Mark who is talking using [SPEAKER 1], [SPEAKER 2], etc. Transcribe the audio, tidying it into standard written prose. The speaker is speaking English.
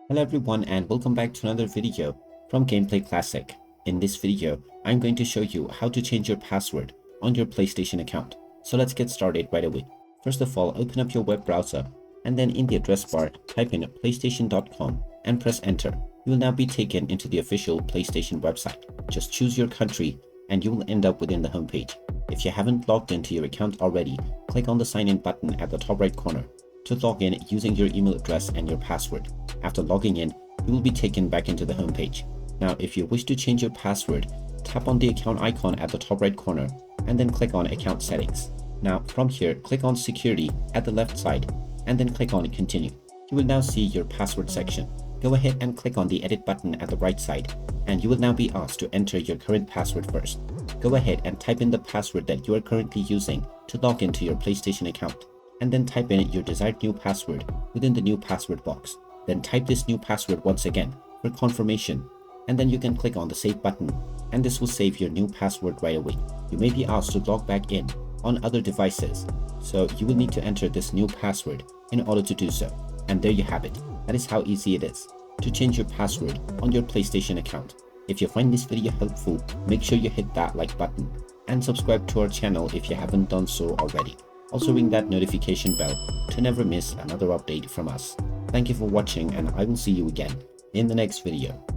[SPEAKER 1] Hello everyone and welcome back to another video from Gameplay Classic. In this video, I'm going to show you how to change your password on your PlayStation account. So let's get started right away. First of all, open up your web browser and then in the address bar, type in playstation.com and press enter. You will now be taken into the official PlayStation website. Just choose your country and you will end up within the homepage. If you haven't logged into your account already, click on the sign in button at the top right corner to log in using your email address and your password. After logging in, you will be taken back into the home page. Now, if you wish to change your password, tap on the account icon at the top right corner and then click on account settings. Now, from here, click on security at the left side and then click on continue. You will now see your password section. Go ahead and click on the edit button at the right side and you will now be asked to enter your current password first. Go ahead and type in the password that you are currently using to log into your PlayStation account and then type in your desired new password within the new password box. Then type this new password once again for confirmation and then you can click on the save button and this will save your new password right away. You may be asked to log back in on other devices, so you will need to enter this new password in order to do so. And there you have it. That is how easy it is to change your password on your PlayStation account. If you find this video helpful, make sure you hit that like button and subscribe to our channel if you haven't done so already. Also ring that notification bell to never miss another update from us. Thank you for watching and I will see you again in the next video.